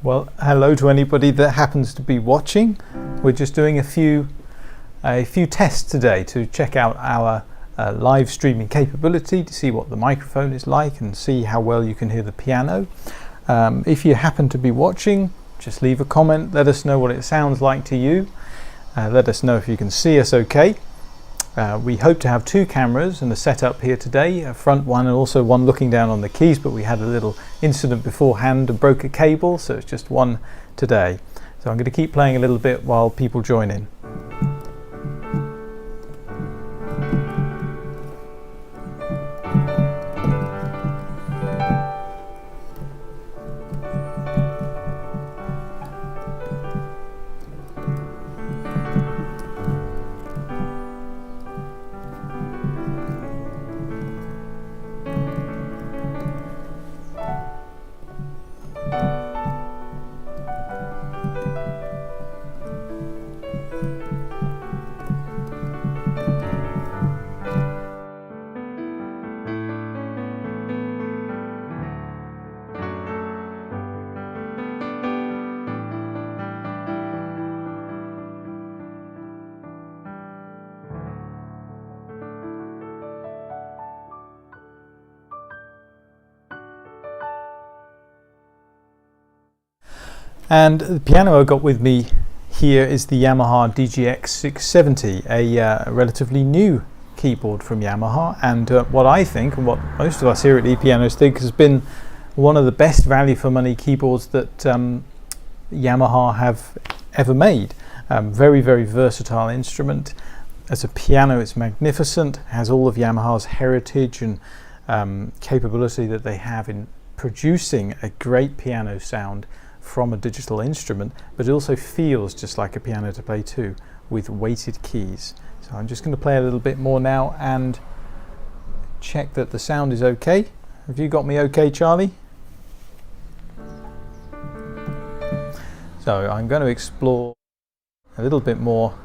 Well, hello to anybody that happens to be watching. We're just doing a few tests today to check out our live streaming capability, to see what the microphone is like and see how well you can hear the piano. If you happen to be watching, just leave a comment, let us know what it sounds like to you. Let us know if you can see us okay. We hope to have two cameras in the setup here today, a front one and also one looking down on the keys, but we had a little incident beforehand and broke a cable, so it's just one today. So I'm going to keep playing a little bit while people join in. And the piano I got with me here is the Yamaha DGX670, a relatively new keyboard from Yamaha, and what I think, and what most of us here at ePianos think, has been one of the best value for money keyboards that Yamaha have ever made. Very, very versatile instrument. As a piano, it's magnificent, has all of Yamaha's heritage and capability that they have in producing a great piano sound from a digital instrument, but it also feels just like a piano to play too, with weighted keys. So I'm just going to play a little bit more now and check that the sound is okay. Have you got me okay, Charlie? So I'm going to explore a little bit more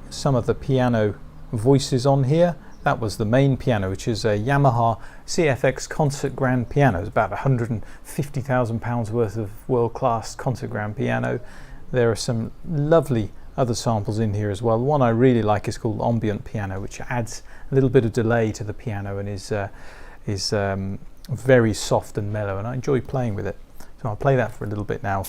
some of the piano voices on here. That was the main piano, which is a Yamaha CFX concert grand piano. It's about £150,000 worth of world-class concert grand piano. There are some lovely other samples in here as well. One I really like is called Ambient Piano, which adds a little bit of delay to the piano and is very soft and mellow, and I enjoy playing with it. So I'll play that for a little bit now.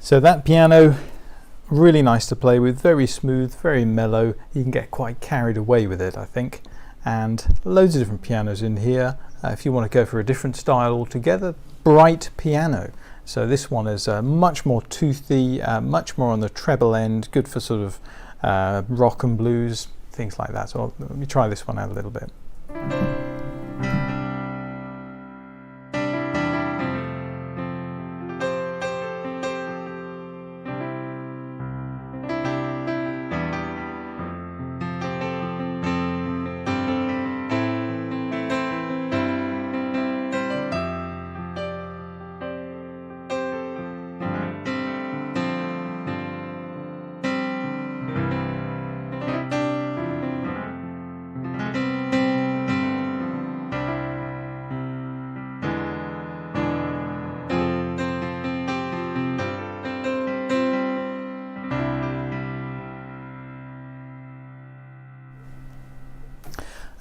So that piano, really nice to play with, very smooth, very mellow. You can get quite carried away with it, I think. And loads of different pianos in here. If you want to go for a different style altogether, bright piano. So this one is much more toothy, much more on the treble end, good for sort of rock and blues, things like that. So let me try this one out a little bit.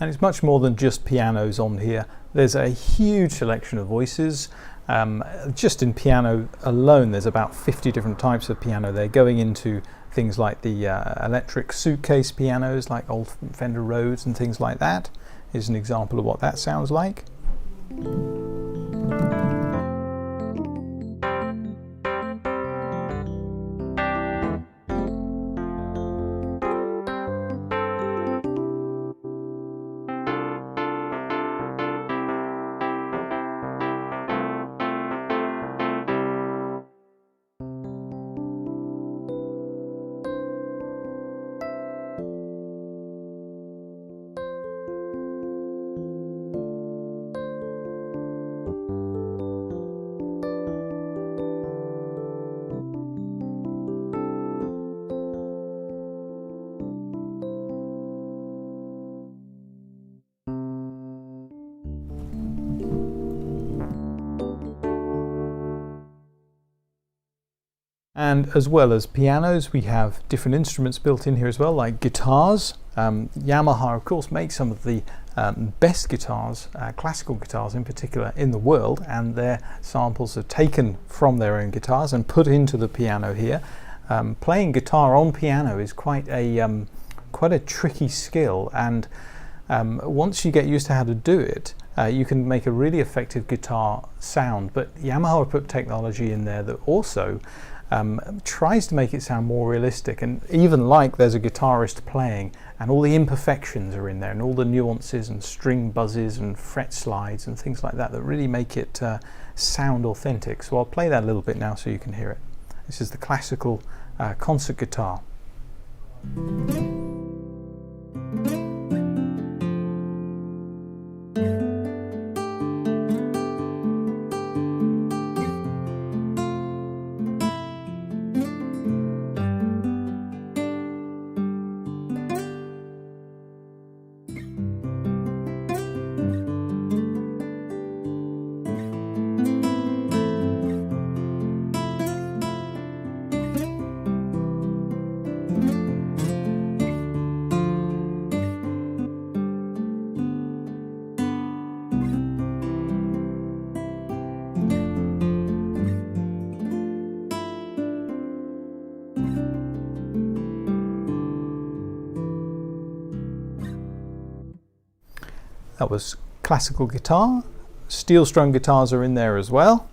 And it's much more than just pianos on here. There's a huge selection of voices. Just in piano alone, there's about 50 different types of piano. They're going into things like the electric suitcase pianos, like old Fender Rhodes and things like that. Here's an example of what that sounds like. And as well as pianos, we have different instruments built in here as well, like guitars. Yamaha, of course, makes some of the best guitars, classical guitars in particular, in the world, and their samples are taken from their own guitars and put into the piano here. Playing guitar on piano is quite a tricky skill, and once you get used to how to do it, you can make a really effective guitar sound. But Yamaha put technology in there that also tries to make it sound more realistic, and even like there's a guitarist playing and all the imperfections are in there and all the nuances and string buzzes and fret slides and things like that that really make it sound authentic. So I'll play that a little bit now so you can hear it. This is the classical concert guitar. That was classical guitar. Steel strum guitars are in there as well.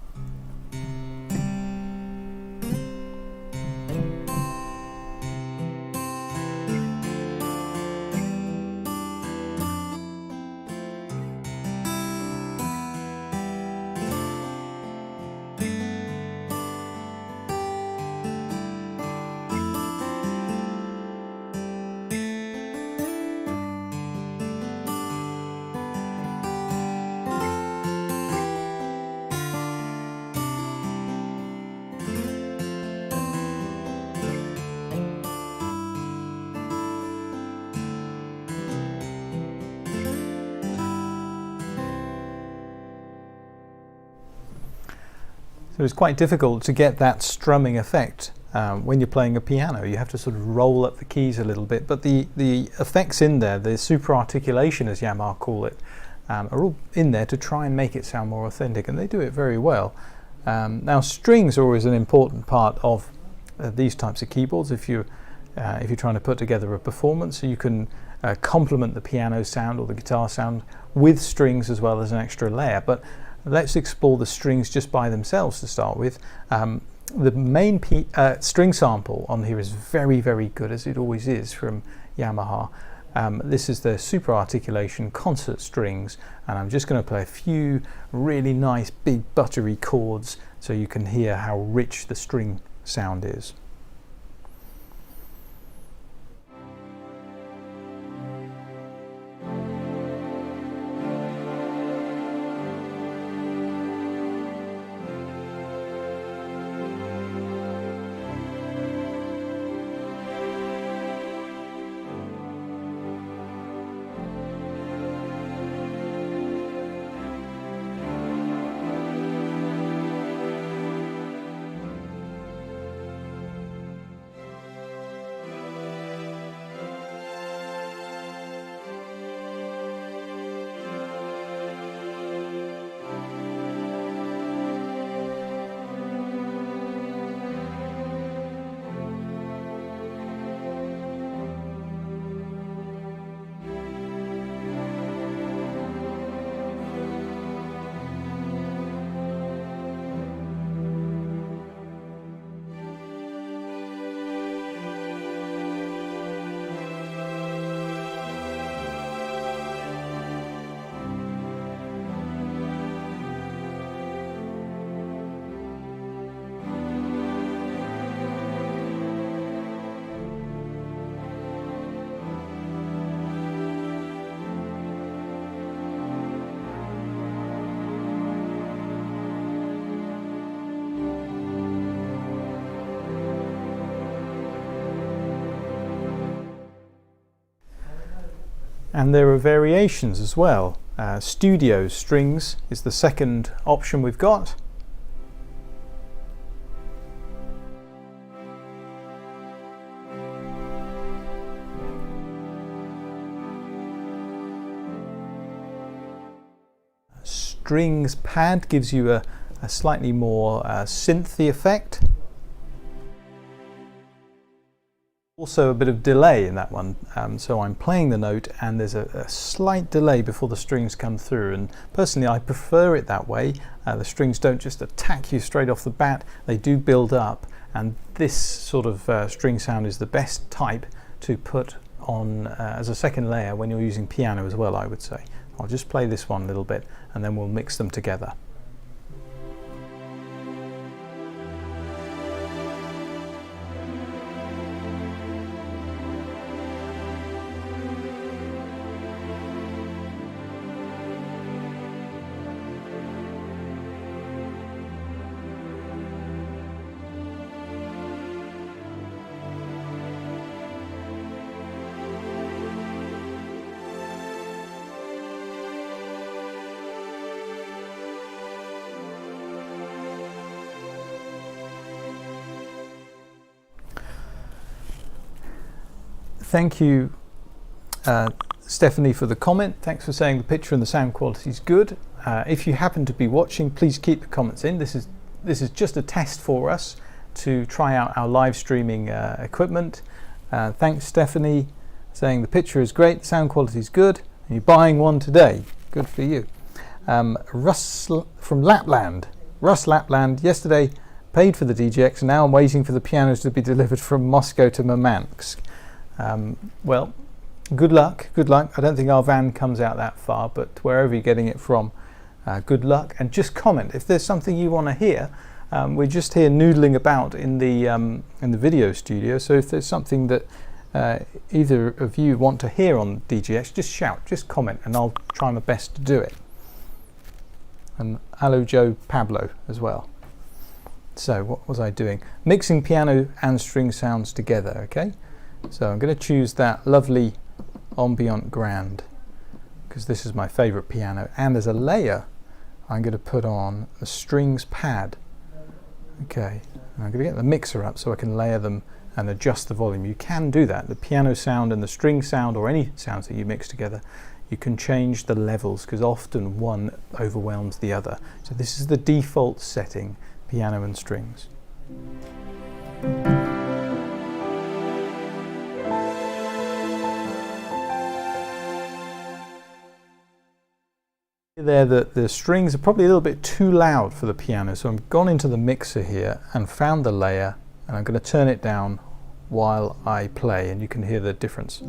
So it's quite difficult to get that strumming effect when you're playing a piano. You have to sort of roll up the keys a little bit, but the effects in there, the super articulation as Yamaha call it, are all in there to try and make it sound more authentic, and they do it very well. Now strings are always an important part of these types of keyboards. If you're trying to put together a performance, you can complement the piano sound or the guitar sound with strings as well as an extra layer. But let's explore the strings just by themselves to start with. The main string sample on here is very, very good, as it always is from Yamaha. This is the super articulation concert strings, and I'm just going to play a few really nice big buttery chords so you can hear how rich the string sound is. And there are variations as well. Studio strings is the second option we've got. Strings pad gives you a slightly more synthy effect. Also a bit of delay in that one, so I'm playing the note and there's a slight delay before the strings come through, and personally I prefer it that way. The strings don't just attack you straight off the bat, they do build up, and this sort of string sound is the best type to put on as a second layer when you're using piano as well, I would say. I'll just play this one a little bit and then we'll mix them together. Thank you, Stephanie, for the comment. Thanks for saying the picture and the sound quality is good. If you happen to be watching, please keep the comments in. This is just a test for us to try out our live streaming equipment. Thanks, Stephanie, saying the picture is great, the sound quality is good, and you're buying one today. Good for you. Russ from Lapland. Russ Lapland, yesterday paid for the DGX, and now I'm waiting for the pianos to be delivered from Moscow to Murmansk. Well, good luck, good luck. I don't think our van comes out that far, but wherever you're getting it from, good luck. And just comment if there's something you want to hear. We're just here noodling about in the video studio, so if there's something that either of you want to hear on DGX, just shout, just comment, and I'll try my best to do it. And hello Joe Pablo as well. So what was I doing? Mixing piano and string sounds together, okay? So I'm going to choose that lovely Ambient Grand because this is my favorite piano, and as a layer I'm going to put on the strings pad. Okay, and I'm going to get the mixer up so I can layer them and adjust the volume. You can do that, the piano sound and the string sound, or any sounds that you mix together, you can change the levels because often one overwhelms the other. So this is the default setting, piano and strings. There that the strings are probably a little bit too loud for the piano, so I've gone into the mixer here and found the layer, and I'm going to turn it down while I play, and you can hear the difference.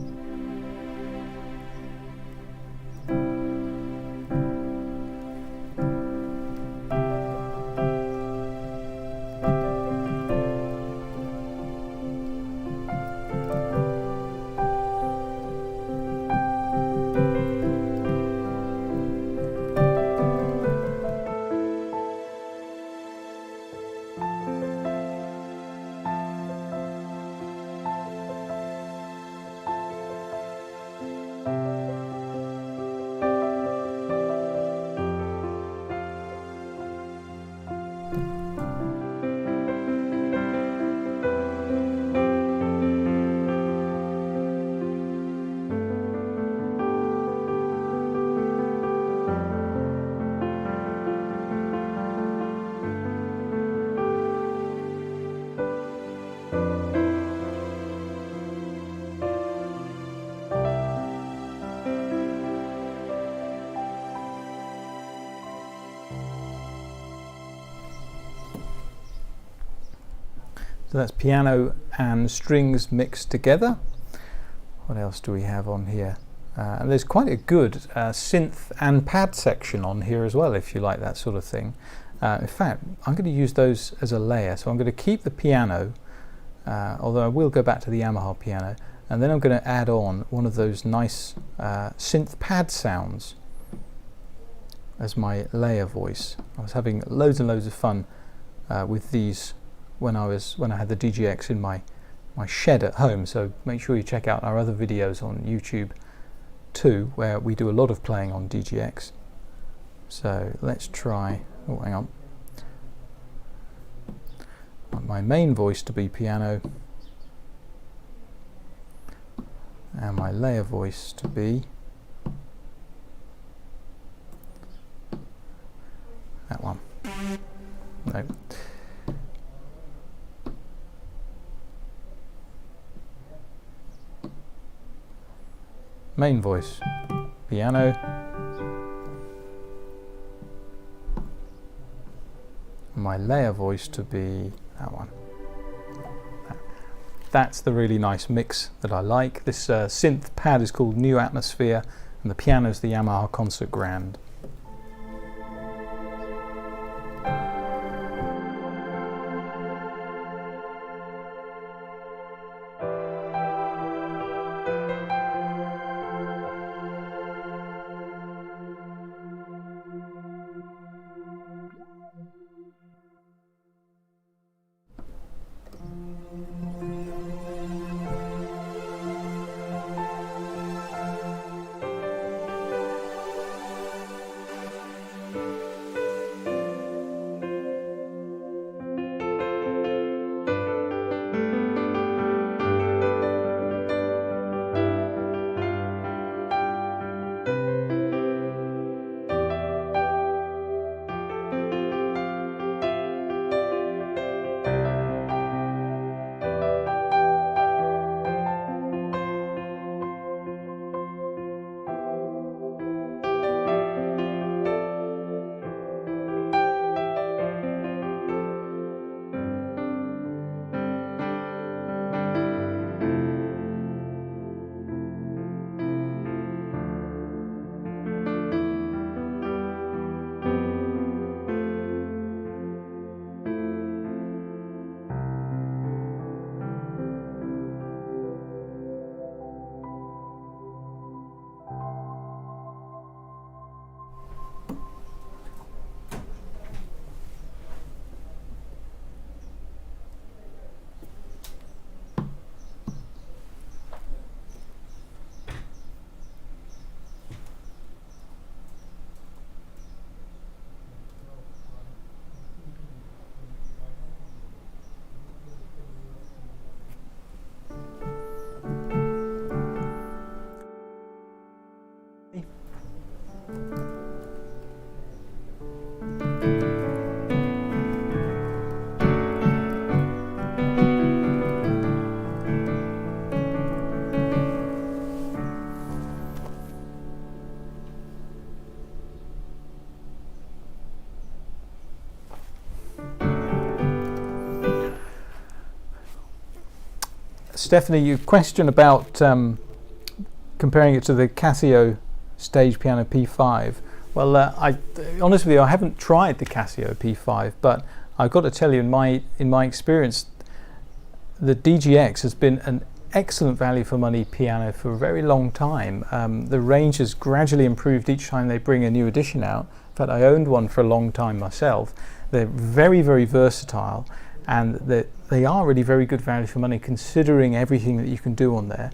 So that's piano and strings mixed together. What else do we have on here? And there's quite a good synth and pad section on here as well, if you like that sort of thing. In fact, I'm going to use those as a layer. So I'm going to keep the piano, although I will go back to the Yamaha piano, and then I'm going to add on one of those nice synth pad sounds as my layer voice. I was having loads and loads of fun with these when I had the DGX in my shed at home, so make sure you check out our other videos on YouTube 2, where we do a lot of playing on DGX. So let's try, oh hang on, I want my main voice to be piano and my layer voice to be that one. No. Main voice, piano, my layer voice to be that one. That's the really nice mix that I like. This synth pad is called New Atmosphere, and the piano is the Yamaha Concert Grand. Stephanie, you question about comparing it to the Casio stage piano P5. Well, honestly, with you, I haven't tried the Casio P5, but I've got to tell you, in my experience, the DGX has been an excellent value for money piano for a very long time. The range has gradually improved each time they bring a new edition out. In fact, I owned one for a long time myself. They're very, very versatile, and they are really very good value for money considering everything that you can do on there.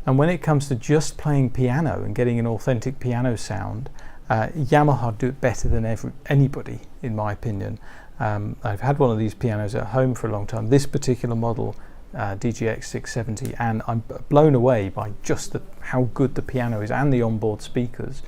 And when it comes to just playing piano and getting an authentic piano sound, Yamaha do it better than anybody, in my opinion. I've had one of these pianos at home for a long time, this particular model, DGX670, and I'm blown away by just how good the piano is and the onboard speakers.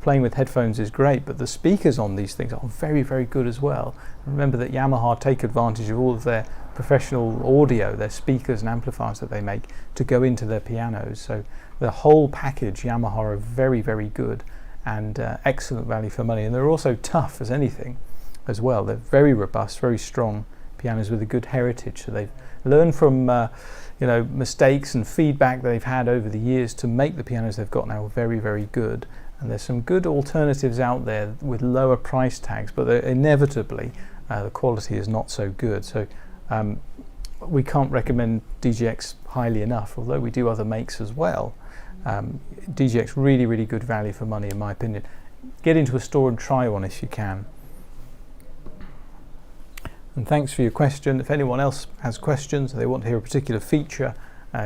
Playing with headphones is great, but the speakers on these things are very, very good as well. Remember that Yamaha take advantage of all of their professional audio, their speakers and amplifiers that they make to go into their pianos. So the whole package, Yamaha, are very, very good and excellent value for money. And they're also tough as anything as well. They're very robust, very strong pianos with a good heritage. So they've learned from mistakes and feedback that they've had over the years to make the pianos they've got now very, very good. And there's some good alternatives out there with lower price tags, but inevitably the quality is not so good. So we can't recommend DGX highly enough, although we do other makes as well. DGX really, really good value for money, in my opinion. Get into a store and try one if you can. And thanks for your question. If anyone else has questions, or they want to hear a particular feature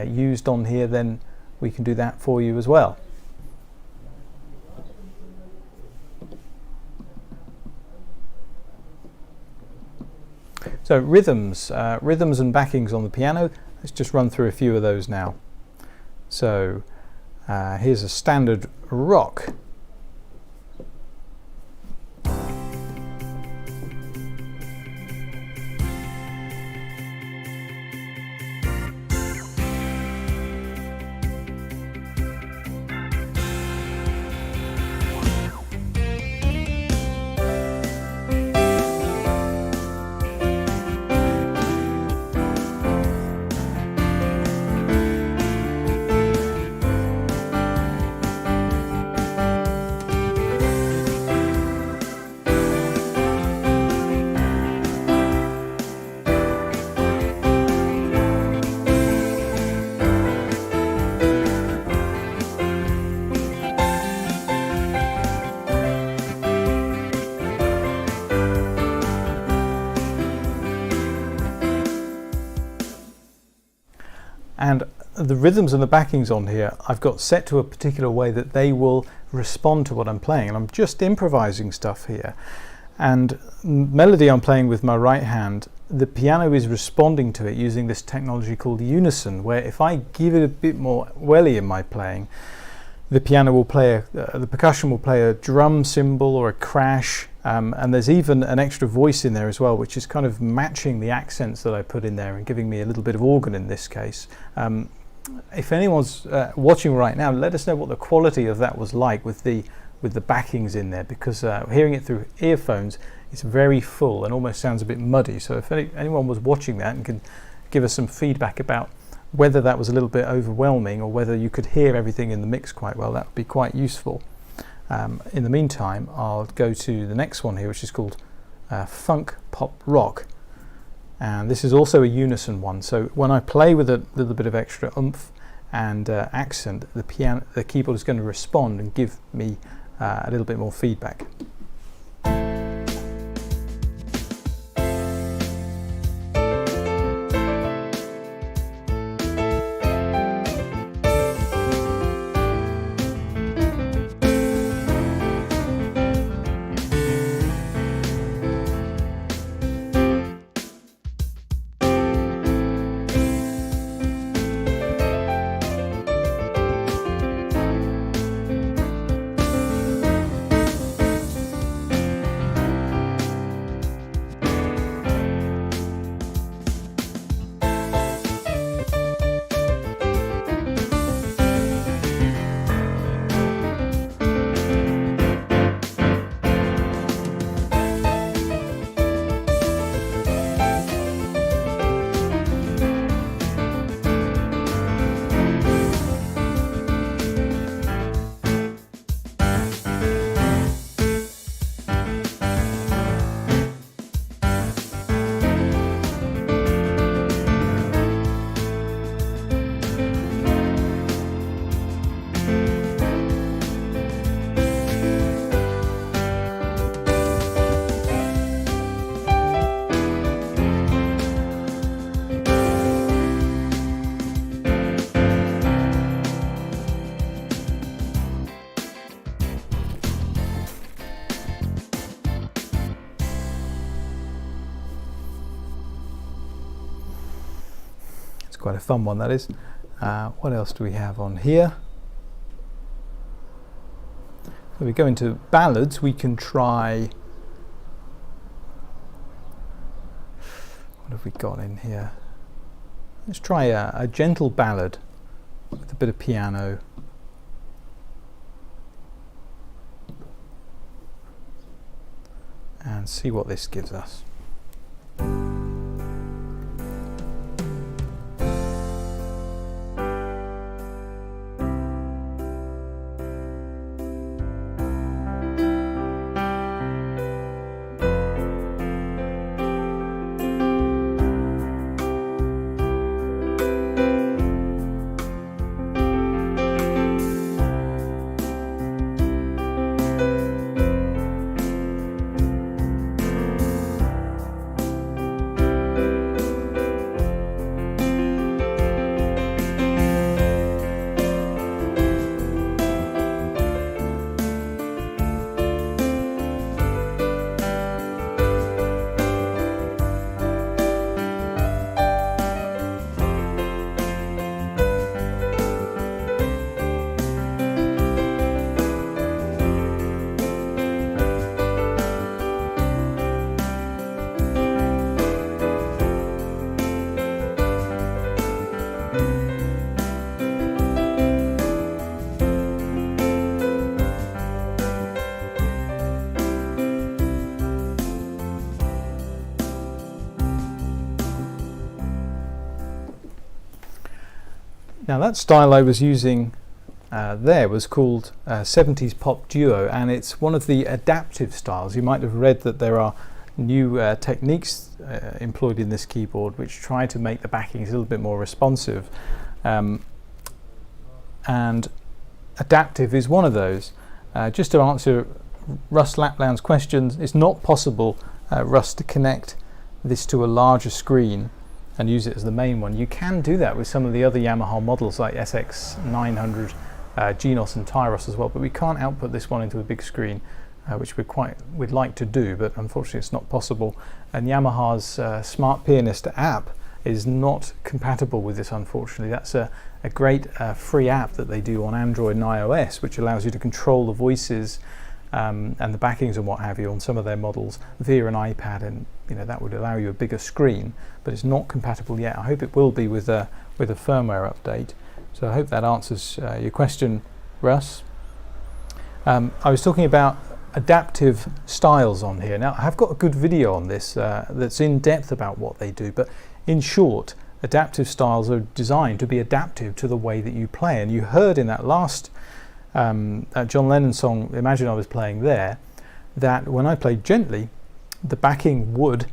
used on here, then we can do that for you as well. So rhythms and backings on the piano. Let's just run through a few of those now. So here's a standard rock. And the rhythms and the backings on here I've got set to a particular way that they will respond to what I'm playing, and I'm just improvising stuff here. And melody I'm playing with my right hand, the piano is responding to it using this technology called unison, where if I give it a bit more welly in my playing, the piano will play the percussion will play a drum cymbal or a crash, and there's even an extra voice in there as well, which is kind of matching the accents that I put in there and giving me a little bit of organ in this case. If anyone's watching right now, let us know what the quality of that was like with the backings in there, because hearing it through earphones, it's very full and almost sounds a bit muddy. So if anyone was watching that and can give us some feedback about whether that was a little bit overwhelming or whether you could hear everything in the mix quite well, that would be quite useful. In the meantime, I'll go to the next one here, which is called Funk Pop Rock, and this is also a unison one. So when I play with a little bit of extra oomph and accent, the keyboard is going to respond and give me a little bit more feedback. Quite a fun one, that is. What else do we have on here? So we go into ballads. We can try, what have we got in here? Let's try a gentle ballad with a bit of piano. And see what this gives us. Now that style I was using there was called 70s Pop Duo, and it's one of the adaptive styles. You might have read that there are new techniques employed in this keyboard which try to make the backings a little bit more responsive, and adaptive is one of those. Just to answer Russ Lapland's questions, it's not possible, Russ, to connect this to a larger screen and use it as the main one. You can do that with some of the other Yamaha models like SX900, Genos and Tyros as well, but we can't output this one into a big screen, which we'd like to do, but unfortunately it's not possible. And Yamaha's Smart Pianist app is not compatible with this, unfortunately. That's a great free app that they do on Android and iOS, which allows you to control the voices and the backings and what have you on some of their models via an iPad, and that would allow you a bigger screen, but it's not compatible yet. I hope it will be with a firmware update. So I hope that answers your question, Russ. I was talking about adaptive styles on here. Now I have got a good video on this that's in depth about what they do, but in short, adaptive styles are designed to be adaptive to the way that you play. And you heard in that last John Lennon song, Imagine I Was Playing There, that when I played gently, the backing would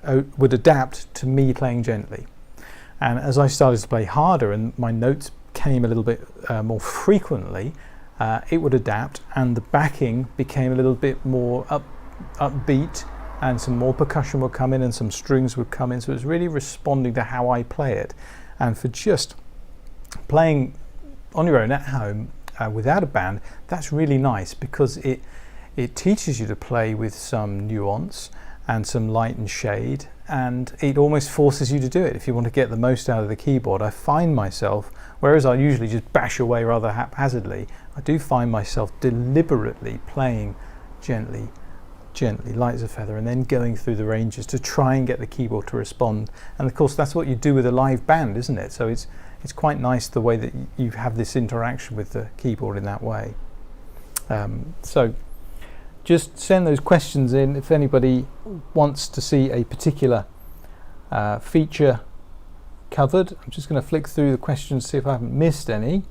adapt to me playing gently. And as I started to play harder and my notes came a little bit more frequently, it would adapt, and the backing became a little bit more upbeat, and some more percussion would come in and some strings would come in. So it was really responding to how I play it. And for just playing on your own at home without a band, that's really nice, because it teaches you to play with some nuance and some light and shade, and it almost forces you to do it if you want to get the most out of the keyboard. I find myself, whereas I usually just bash away rather haphazardly, I do find myself deliberately playing gently, light as a feather, and then going through the ranges to try and get the keyboard to respond. And of course that's what you do with a live band, isn't it? So it's quite nice the way that you have this interaction with the keyboard in that way. So just send those questions in if anybody wants to see a particular feature covered. I'm just going to flick through the questions, see if I haven't missed any.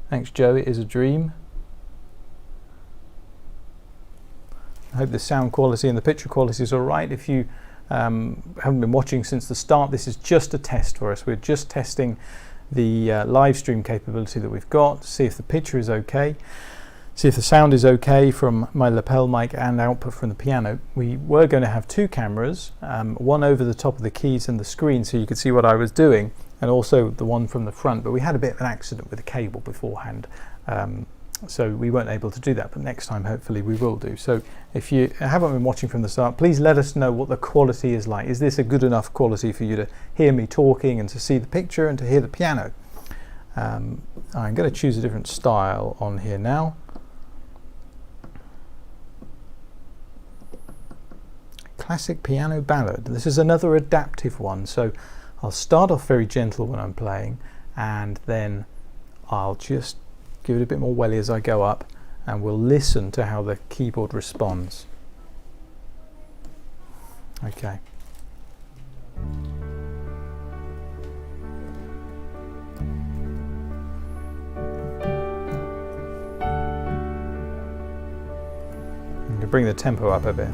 Thanks, Joe. It is a dream. I hope the sound quality and the picture quality is all right. If you haven't been watching since the start, this is just a test for us. We're just testing the live stream capability that we've got, see if the picture is okay, see if the sound is okay from my lapel mic and output from the piano. We were going to have two cameras, one over the top of the keys and the screen so you could see what I was doing, and also the one from the front, but we had a bit of an accident with the cable beforehand, so we weren't able to do that, but next time hopefully we will do. So if you haven't been watching from the start, please let us know what the quality is like. Is this a good enough quality for you to hear me talking and to see the picture and to hear the piano? I'm going to choose a different style on here now. Classic piano ballad. This is another adaptive one, so I'll start off very gentle when I'm playing, and then I'll just give it a bit more welly as I go up, and we'll listen to how the keyboard responds. Okay. I'm going to bring the tempo up a bit.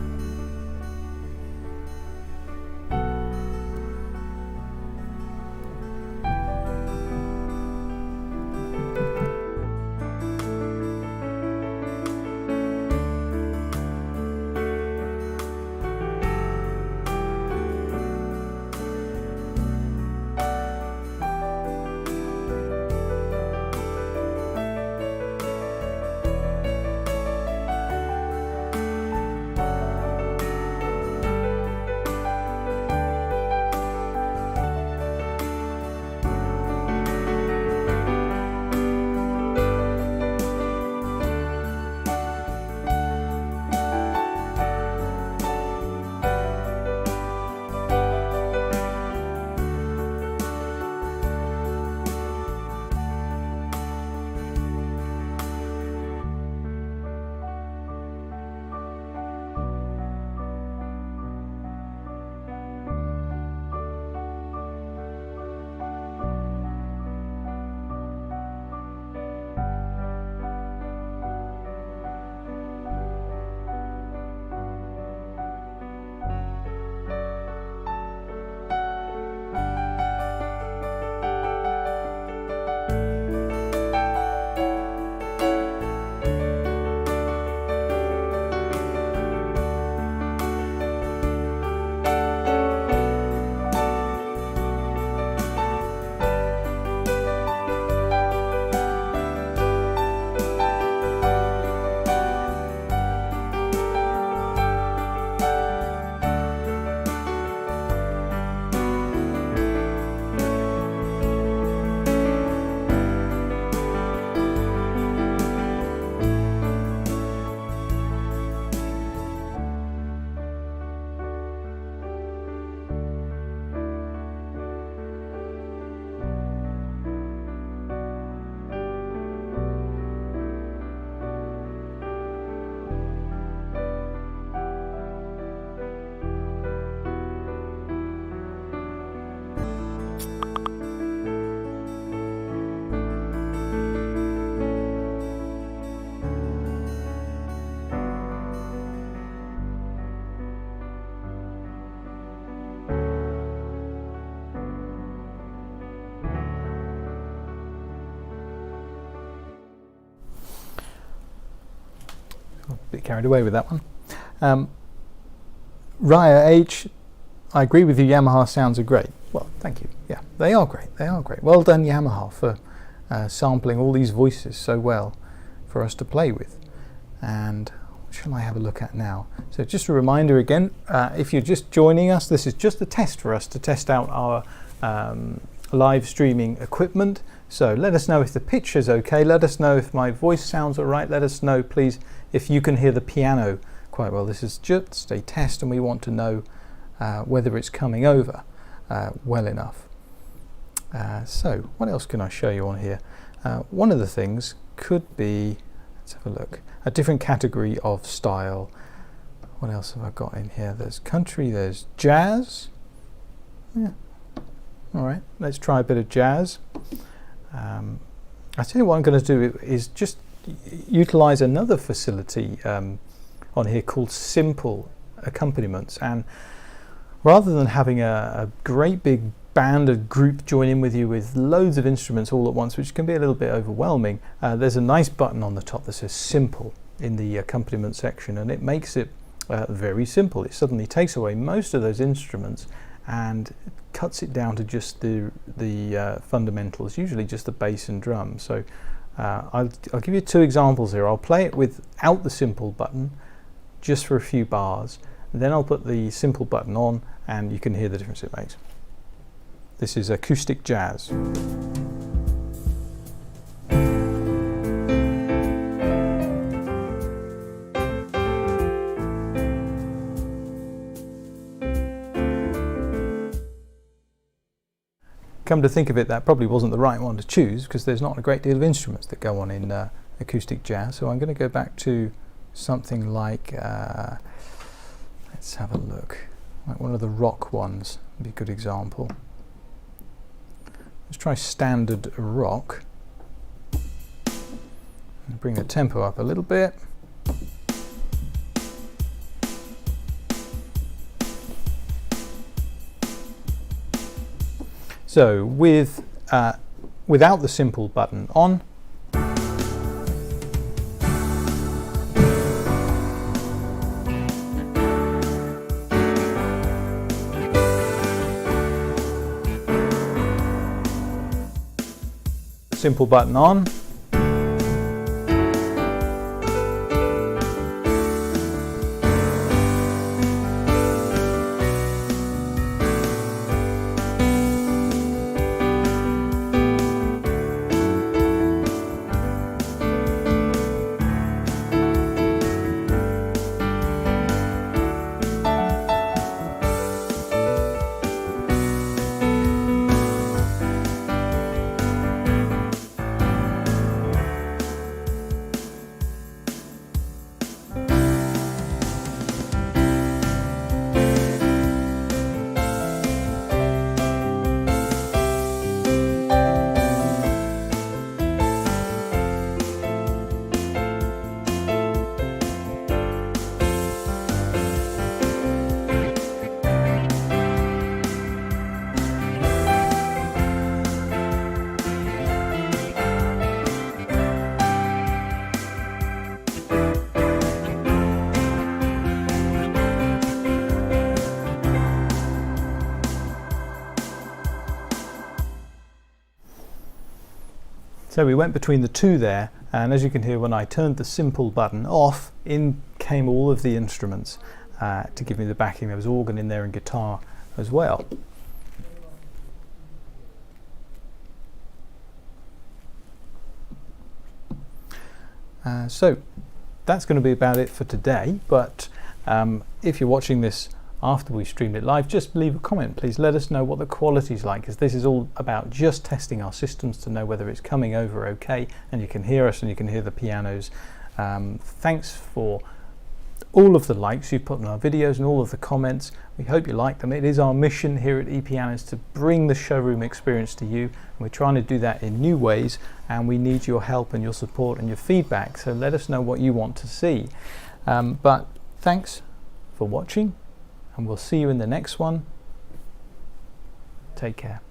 a bit carried away with that one. Raya H, I agree with you, Yamaha sounds are great. Well, thank you. Yeah, they are great. They are great. Well done, Yamaha, for sampling all these voices so well for us to play with. And what shall I have a look at now? So just a reminder again, if you're just joining us, this is just a test for us to test out our live streaming equipment. So let us know if the pitch is okay. Let us know if my voice sounds all right. Let us know, please, if you can hear the piano quite well. This is just a test, and we want to know whether it's coming over well enough. So what else can I show you on here? One of the things could be, let's have a look, a different category of style. What else have I got in here? There's country, there's jazz. Yeah. All right, let's try a bit of jazz. I tell you what I'm going to do is just utilize another facility on here called simple accompaniments, and rather than having a great big band of group join in with you with loads of instruments all at once, which can be a little bit overwhelming, there's a nice button on the top that says simple in the accompaniment section, and it makes it very simple. It suddenly takes away most of those instruments and cuts it down to just the fundamentals, usually just the bass and drum. So I'll give you two examples here. I'll play it without the simple button just for a few bars, then I'll put the simple button on and you can hear the difference it makes. This is acoustic jazz. Come to think of it, that probably wasn't the right one to choose because there's not a great deal of instruments that go on in acoustic jazz. So I'm going to go back to something like, let's have a look, like one of the rock ones would be a good example. Let's try standard rock and bring the tempo up a little bit. So without the simple button on, simple button on, so we went between the two there, and as you can hear, when I turned the simple button off, in came all of the instruments to give me the backing. There was organ in there and guitar as well. So that's going to be about it for today, but if you're watching this after we streamed it live, just leave a comment, please. Let us know what the quality's like, because this is all about just testing our systems to know whether it's coming over okay, and you can hear us and you can hear the pianos. Thanks for all of the likes you've put on our videos and all of the comments. We hope you like them. It is our mission here at ePianos to bring the showroom experience to you, and we're trying to do that in new ways, and we need your help and your support and your feedback, so let us know what you want to see. But thanks for watching, and we'll see you in the next one. Take care.